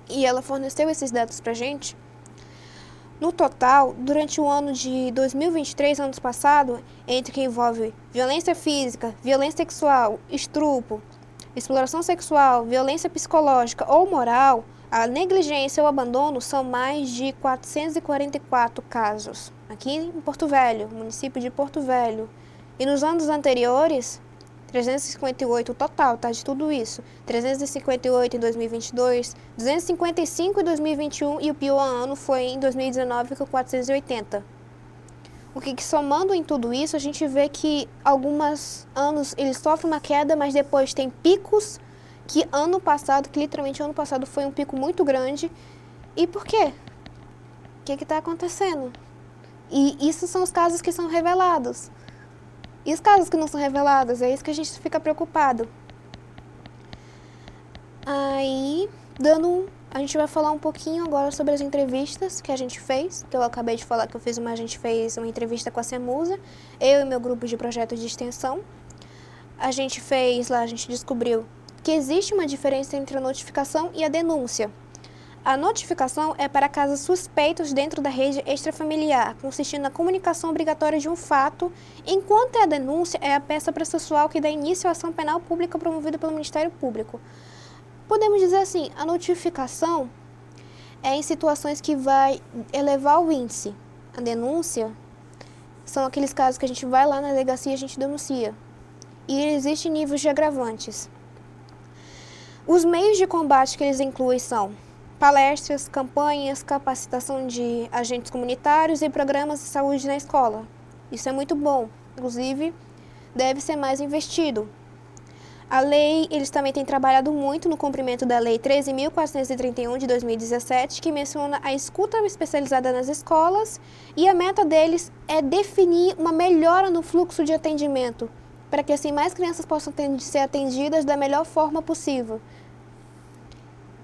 e ela forneceu esses dados pra gente, no total, durante o ano de 2023, ano passado, entre que envolve violência física, violência sexual, estupro, exploração sexual, violência psicológica ou moral, a negligência ou abandono são mais de 444 casos, aqui em Porto Velho, município de Porto Velho. E nos anos anteriores, 358 total, de tudo isso. 358 em 2022, 255 em 2021 e o pior ano foi em 2019 com 480. O que somando em tudo isso, a gente vê que alguns anos eles sofrem uma queda, mas depois tem picos que literalmente ano passado foi um pico muito grande. E por quê? O que está acontecendo? E isso são os casos que são revelados. E os casos que não são revelados, é isso que a gente fica preocupado. Aí, a gente vai falar um pouquinho agora sobre as entrevistas que a gente fez, que eu acabei de falar que a gente fez uma entrevista com a Semusa, eu e meu grupo de projetos de extensão. A gente descobriu que existe uma diferença entre a notificação e a denúncia. A notificação é para casos suspeitos dentro da rede extrafamiliar, consistindo na comunicação obrigatória de um fato, enquanto a denúncia é a peça processual que dá início à ação penal pública promovida pelo Ministério Público. Podemos dizer assim, a notificação é em situações que vai elevar o índice. A denúncia são aqueles casos que a gente vai lá na delegacia e a gente denuncia. E existem níveis de agravantes. Os meios de combate que eles incluem são palestras, campanhas, capacitação de agentes comunitários e programas de saúde na escola. Isso é muito bom, inclusive deve ser mais investido. A lei, eles também têm trabalhado muito no cumprimento da Lei 13.431 de 2017, que menciona a escuta especializada nas escolas, e a meta deles é definir uma melhora no fluxo de atendimento, para que assim mais crianças possam ser atendidas da melhor forma possível.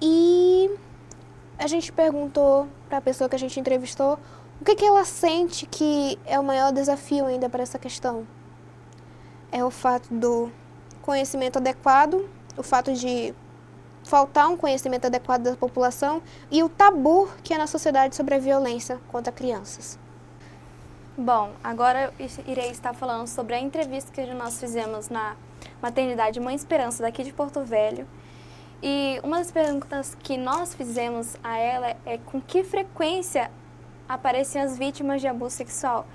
E a gente perguntou para a pessoa que a gente entrevistou o que ela sente que é o maior desafio ainda para essa questão. É o fato do conhecimento adequado, o fato de faltar um conhecimento adequado da população e o tabu que é na sociedade sobre a violência contra crianças. Bom, agora eu irei estar falando sobre a entrevista que nós fizemos na maternidade Mãe Esperança daqui de Porto Velho. E uma das perguntas que nós fizemos a ela é com que frequência aparecem as vítimas de abuso sexual.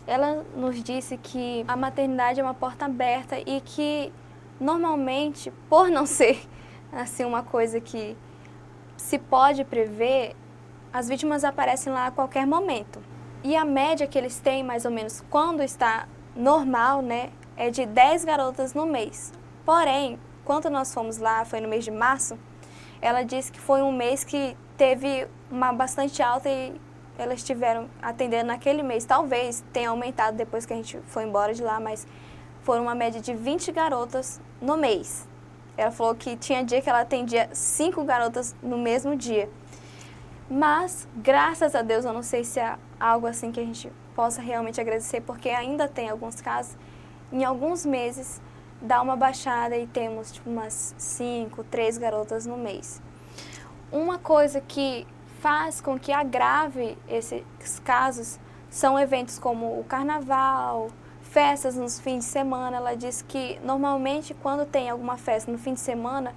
Ela nos disse que a maternidade é uma porta aberta e que normalmente, por não ser assim uma coisa que se pode prever, as vítimas aparecem lá a qualquer momento. E a média que eles têm, mais ou menos, quando está normal, né, é de 10 garotas no mês. Porém, quando nós fomos lá, foi no mês de março, ela disse que foi um mês que teve uma bastante alta e elas estiveram atendendo naquele mês. Talvez tenha aumentado depois que a gente foi embora de lá, mas foram uma média de 20 garotas no mês. Ela falou que tinha dia que ela atendia 5 garotas no mesmo dia. Mas, graças a Deus, eu não sei se é algo assim que a gente possa realmente agradecer, porque ainda tem alguns casos, em alguns meses, dá uma baixada e temos tipo, umas 5, 3 garotas no mês. Uma coisa que faz com que agrave esses casos são eventos como o carnaval, festas nos fins de semana. Ela diz que normalmente quando tem alguma festa no fim de semana,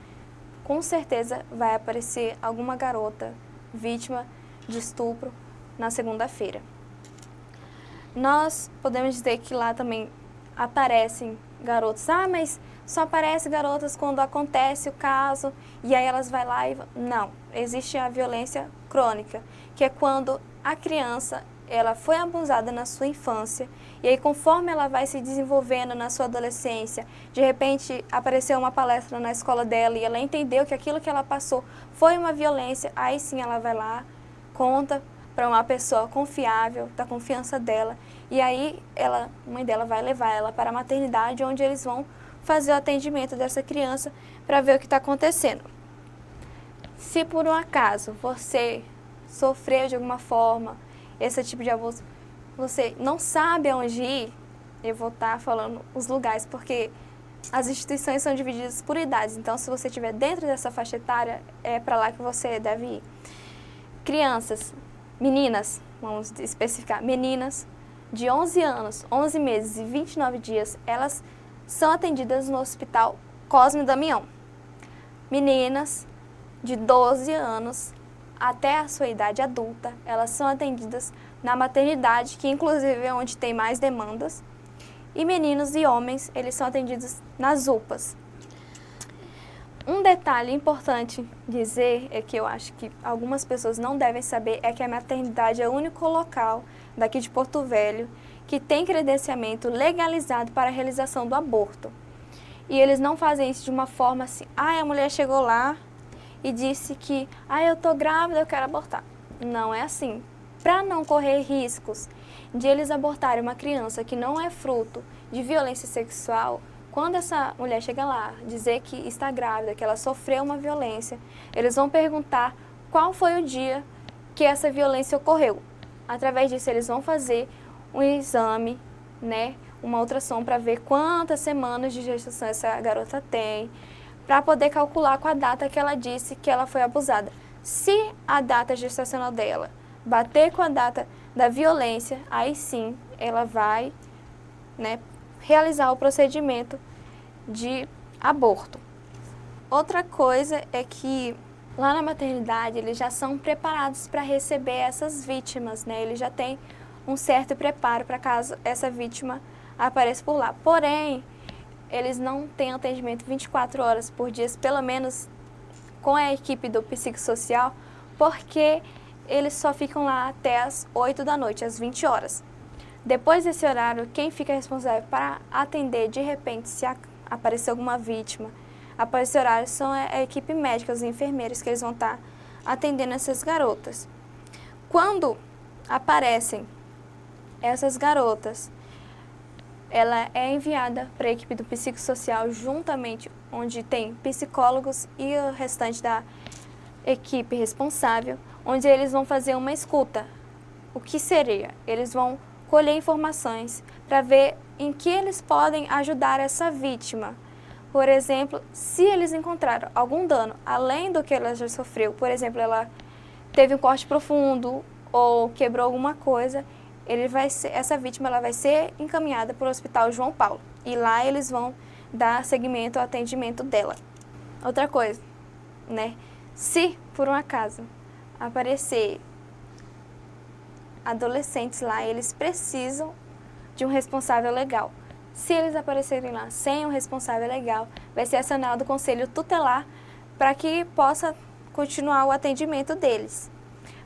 com certeza vai aparecer alguma garota vítima de estupro na segunda-feira. Nós podemos dizer que lá também aparecem garotos, mas só aparecem garotas quando acontece o caso e aí elas vão lá e... Não, existe a violência crônica, que é quando a criança ela foi abusada na sua infância e aí conforme ela vai se desenvolvendo na sua adolescência, de repente apareceu uma palestra na escola dela e ela entendeu que aquilo que ela passou foi uma violência, aí sim ela vai lá, conta para uma pessoa confiável, da confiança dela, e aí a mãe dela vai levar ela para a maternidade, onde eles vão fazer o atendimento dessa criança para ver o que está acontecendo. Se por um acaso você sofreu de alguma forma esse tipo de abuso, você não sabe aonde ir, eu vou estar falando os lugares, porque as instituições são divididas por idades, então se você estiver dentro dessa faixa etária, é para lá que você deve ir. Crianças, meninas, vamos especificar, meninas de 11 anos, 11 meses e 29 dias, elas são atendidas no Hospital Cosme Damião. Meninas de 12 anos até a sua idade adulta, elas são atendidas na maternidade, que inclusive é onde tem mais demandas. E meninos e homens, eles são atendidos nas UPAs. Um detalhe importante dizer, é que eu acho que algumas pessoas não devem saber, é que a maternidade é o único local daqui de Porto Velho que tem credenciamento legalizado para a realização do aborto. E eles não fazem isso de uma forma assim, a mulher chegou lá e disse que, eu tô grávida, eu quero abortar. Não é assim. Para não correr riscos de eles abortarem uma criança que não é fruto de violência sexual, quando essa mulher chega lá, dizer que está grávida, que ela sofreu uma violência, eles vão perguntar qual foi o dia que essa violência ocorreu. Através disso, eles vão fazer um exame, né, uma ultrassom para ver quantas semanas de gestação essa garota tem, para poder calcular com a data que ela disse que ela foi abusada. Se a data gestacional dela bater com a data da violência, aí sim ela vai, né, realizar o procedimento de aborto. Outra coisa é que lá na maternidade eles já são preparados para receber essas vítimas, né? Eles já têm um certo preparo para caso essa vítima apareça por lá. Porém, eles não têm atendimento 24 horas por dia, pelo menos com a equipe do psicossocial, porque eles só ficam lá até as 8 da noite, às 20 horas. Depois desse horário, quem fica responsável para atender de repente se aparecer alguma vítima, após esse horário, são a equipe médica, os enfermeiros, que eles vão estar atendendo essas garotas. Quando aparecem essas garotas, ela é enviada para a equipe do psicossocial, juntamente onde tem psicólogos e o restante da equipe responsável, onde eles vão fazer uma escuta. O que seria? Eles vão colher informações para ver em que eles podem ajudar essa vítima. Por exemplo, se eles encontraram algum dano além do que ela já sofreu, por exemplo, ela teve um corte profundo ou quebrou alguma coisa, essa vítima ela vai ser encaminhada para o Hospital João Paulo. E lá eles vão dar seguimento ao atendimento dela. Outra coisa, né? Se, por um acaso, aparecer adolescentes lá, eles precisam de um responsável legal. Se eles aparecerem lá sem um responsável legal, vai ser acionado o conselho tutelar para que possa continuar o atendimento deles.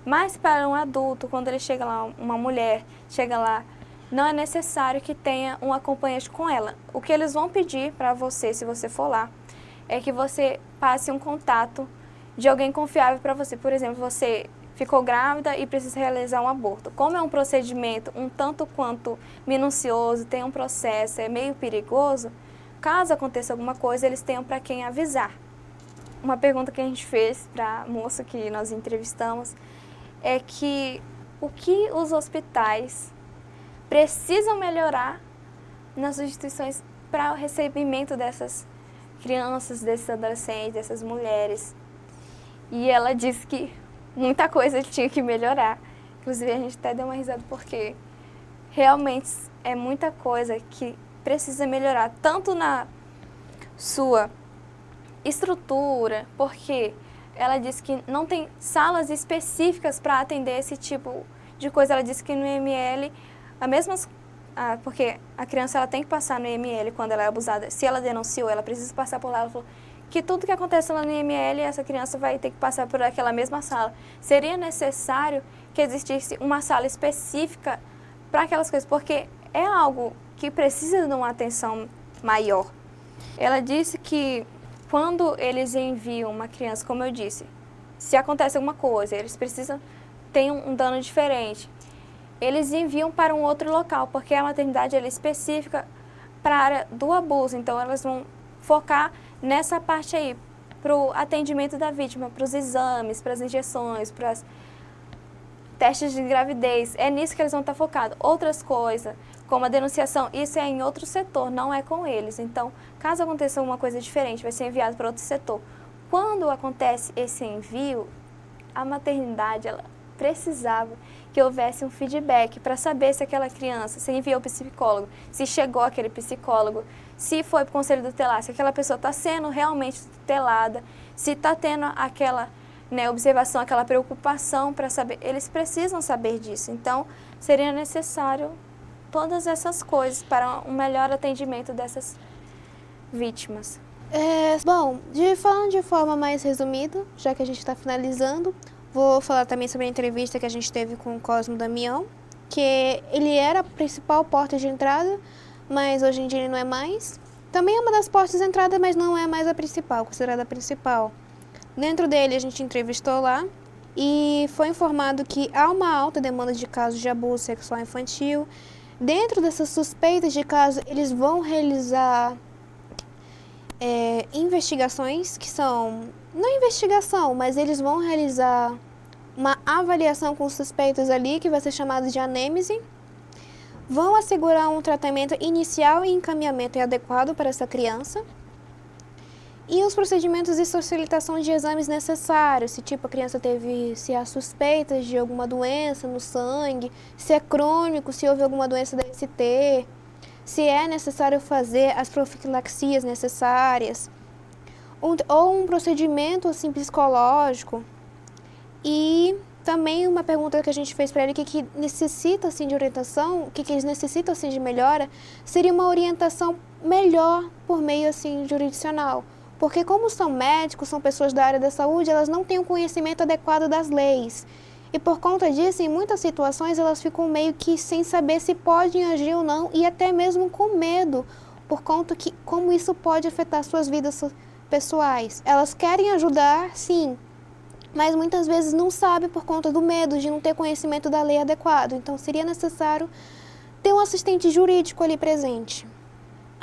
Mas para um adulto, quando ele chega lá, uma mulher chega lá, não é necessário que tenha um acompanhante com ela. O que eles vão pedir para você, se você for lá, é que você passe um contato de alguém confiável para você. Por exemplo, você ficou grávida e precisa realizar um aborto. Como é um procedimento um tanto quanto minucioso, tem um processo, é meio perigoso, caso aconteça alguma coisa, eles tenham para quem avisar. Uma pergunta que a gente fez para a moça que nós entrevistamos é que o que os hospitais precisam melhorar nas instituições para o recebimento dessas crianças, desses adolescentes, dessas mulheres. E ela disse que muita coisa tinha que melhorar. Inclusive, a gente até deu uma risada porque realmente é muita coisa que precisa melhorar, tanto na sua estrutura, porque ela disse que não tem salas específicas para atender esse tipo de coisa. Ela disse que no IML, porque a criança ela tem que passar no IML quando ela é abusada. Se ela denunciou, ela precisa passar por lá. Ela falou que tudo que acontece lá no IML, essa criança vai ter que passar por aquela mesma sala. Seria necessário que existisse uma sala específica para aquelas coisas, porque é algo que precisa de uma atenção maior. Ela disse que quando eles enviam uma criança, como eu disse, se acontece alguma coisa, eles precisam ter um dano diferente, eles enviam para um outro local, porque a maternidade ela é específica para a área do abuso. Então, elas vão focar nessa parte aí, para o atendimento da vítima, para os exames, para as injeções, para os testes de gravidez. É nisso que eles vão estar focados. Outras coisas, como a denunciação, isso é em outro setor, não é com eles. Então, caso aconteça alguma coisa diferente, vai ser enviado para outro setor. Quando acontece esse envio, a maternidade ela precisava que houvesse um feedback para saber se aquela criança, se enviou para o psicólogo, se chegou aquele psicólogo, se foi para o conselho tutelar, se aquela pessoa está sendo realmente tutelada, se está tendo aquela observação, aquela preocupação para saber. Eles precisam saber disso. Então, seria necessário todas essas coisas para um melhor atendimento dessas vítimas. Falando de forma mais resumida, já que a gente está finalizando, vou falar também sobre a entrevista que a gente teve com o Cosmo Damião, que ele era a principal porta de entrada, mas hoje em dia ele não é mais. Também é uma das portas de entrada, mas não é mais a principal, considerada a principal. Dentro dele a gente entrevistou lá e foi informado que há uma alta demanda de casos de abuso sexual infantil. Dentro dessas suspeitas de caso, eles vão realizar investigações que são, não investigação, mas eles vão realizar uma avaliação com suspeitos ali, que vai ser chamada de anêmese. Vão assegurar um tratamento inicial e encaminhamento adequado para essa criança. E os procedimentos de socialização de exames necessários, se tipo a criança se há suspeitas de alguma doença no sangue, se é crônico, se houve alguma doença da ST, se é necessário fazer as profilaxias necessárias, ou um procedimento assim, psicológico. E também uma pergunta que a gente fez para ele, que necessita assim, de orientação, o que eles necessitam assim, de melhora, seria uma orientação melhor por meio assim, jurisdicional. Porque como são médicos, são pessoas da área da saúde, elas não têm um conhecimento adequado das leis. E por conta disso, em muitas situações, elas ficam meio que sem saber se podem agir ou não, e até mesmo com medo, por conta que como isso pode afetar suas vidas pessoais. Elas querem ajudar, sim, mas muitas vezes não sabem por conta do medo de não ter conhecimento da lei adequado. Então, seria necessário ter um assistente jurídico ali presente.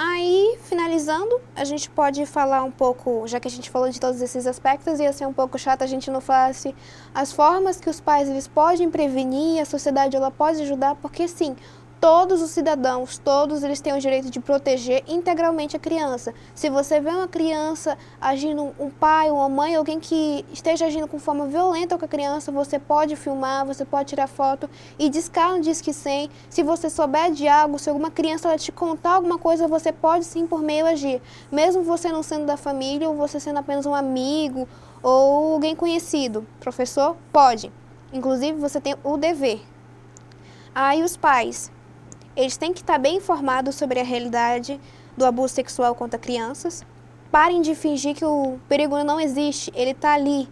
Aí, finalizando, a gente pode falar um pouco, já que a gente falou de todos esses aspectos, ia ser um pouco chato a gente não falasse as formas que os pais eles podem prevenir, a sociedade ela pode ajudar, porque sim, todos os cidadãos, todos eles têm o direito de proteger integralmente a criança. Se você vê uma criança agindo, um pai, uma mãe, alguém que esteja agindo com forma violenta com a criança, você pode filmar, você pode tirar foto e discar um Disque 100. Se você souber de algo, se alguma criança ela te contar alguma coisa, você pode sim por meio agir. Mesmo você não sendo da família ou você sendo apenas um amigo ou alguém conhecido. Professor, pode. Inclusive, você tem o dever. Aí os pais, eles têm que estar bem informados sobre a realidade do abuso sexual contra crianças. Parem de fingir que o perigo não existe, ele está ali.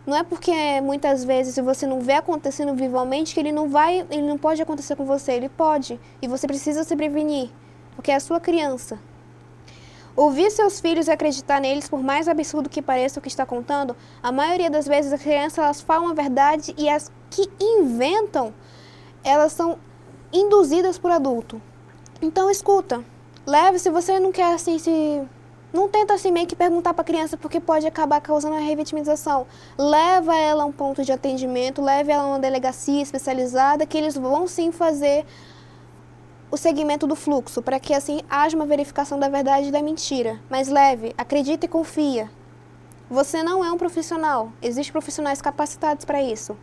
Não é porque muitas vezes se você não vê acontecendo visualmente que ele não pode acontecer com você, ele pode. E você precisa se prevenir, porque é a sua criança. Ouvir seus filhos e acreditar neles, por mais absurdo que pareça o que está contando, a maioria das vezes as crianças elas falam a verdade e as que inventam, elas são induzidas por adulto. Então escuta, leve, se você não quer assim, não tenta assim meio que perguntar para a criança porque pode acabar causando uma revitimização. Leva ela a um ponto de atendimento, leve ela a uma delegacia especializada que eles vão sim fazer o segmento do fluxo, para que assim haja uma verificação da verdade e da mentira. Mas leve, acredita e confia. Você não é um profissional, existem profissionais capacitados para isso.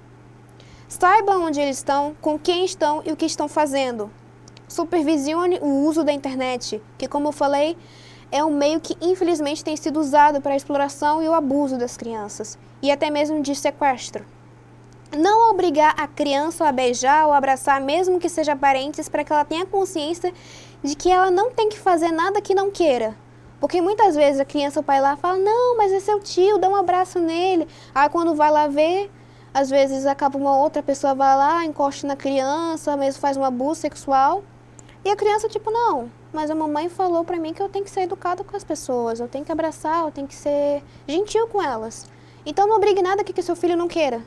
Saiba onde eles estão, com quem estão e o que estão fazendo. Supervisione o uso da internet, que como eu falei, é um meio que infelizmente tem sido usado para a exploração e o abuso das crianças, e até mesmo de sequestro. Não obrigar a criança a beijar ou abraçar, mesmo que seja parentes, para que ela tenha consciência de que ela não tem que fazer nada que não queira. Porque muitas vezes a criança, o pai lá fala, não, mas esse é o tio, dá um abraço nele. Aí quando vai lá ver, às vezes acaba uma outra pessoa vai lá, encosta na criança, mesmo faz um abuso sexual. E a criança tipo, não, mas a mamãe falou pra mim que eu tenho que ser educada com as pessoas, eu tenho que abraçar, eu tenho que ser gentil com elas. Então não obrigue nada que seu filho não queira.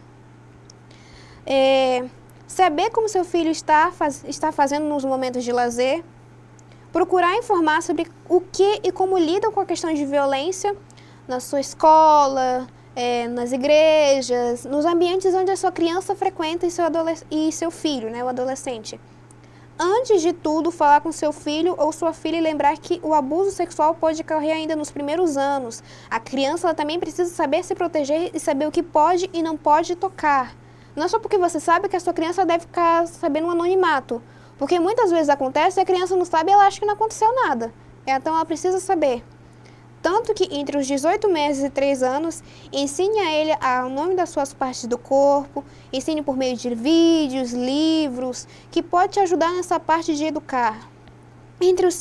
Saber como seu filho está fazendo nos momentos de lazer. Procurar informar sobre o que e como lidam com a questão de violência na sua escola, nas igrejas, nos ambientes onde a sua criança frequenta e seu filho, né, o adolescente. Antes de tudo, falar com seu filho ou sua filha e lembrar que o abuso sexual pode ocorrer ainda nos primeiros anos. A criança ela também precisa saber se proteger e saber o que pode e não pode tocar. Não é só porque você sabe que a sua criança deve ficar sabendo um anonimato. Porque muitas vezes acontece e a criança não sabe e ela acha que não aconteceu nada. Então ela precisa saber. Tanto que entre os 18 meses e 3 anos, ensine a ele o nome das suas partes do corpo, ensine por meio de vídeos, livros, que pode te ajudar nessa parte de educar. Entre os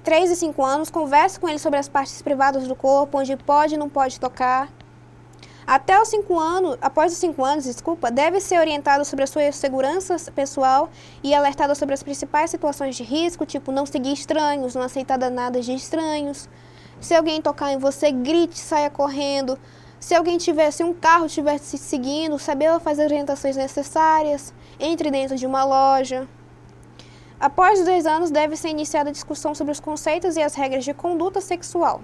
3 e 5 anos, converse com ele sobre as partes privadas do corpo, onde pode e não pode tocar. Até os 5 anos, após os 5 anos, deve ser orientado sobre a sua segurança pessoal e alertado sobre as principais situações de risco, tipo não seguir estranhos, não aceitar nada de estranhos. Se alguém tocar em você, grite, saia correndo. Se um carro estivesse seguindo, saber fazer as orientações necessárias, entre dentro de uma loja. Após os 2 anos, deve ser iniciada a discussão sobre os conceitos e as regras de conduta sexual.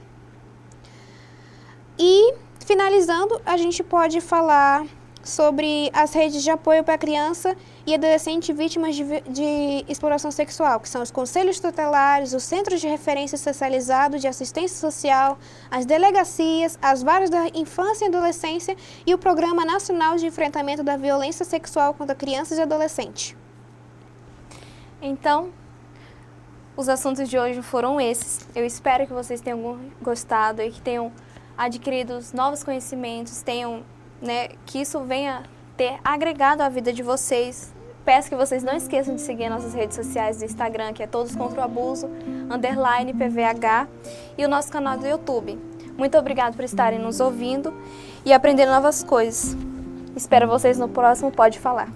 E finalizando, a gente pode falar sobre as redes de apoio para criança e adolescente vítimas de exploração sexual, que são os conselhos tutelares, os centros de referência especializado de assistência social, as delegacias, as varas da infância e adolescência e o Programa Nacional de Enfrentamento da Violência Sexual contra Crianças e Adolescentes. Então, os assuntos de hoje foram esses. Eu espero que vocês tenham gostado e que tenham adquirido novos conhecimentos, que isso venha ter agregado à vida de vocês. Peço que vocês não esqueçam de seguir nossas redes sociais do Instagram, que é Todos Contra o Abuso, _PVH, e o nosso canal do YouTube. Muito obrigada por estarem nos ouvindo e aprendendo novas coisas. Espero vocês no próximo Pode Falar.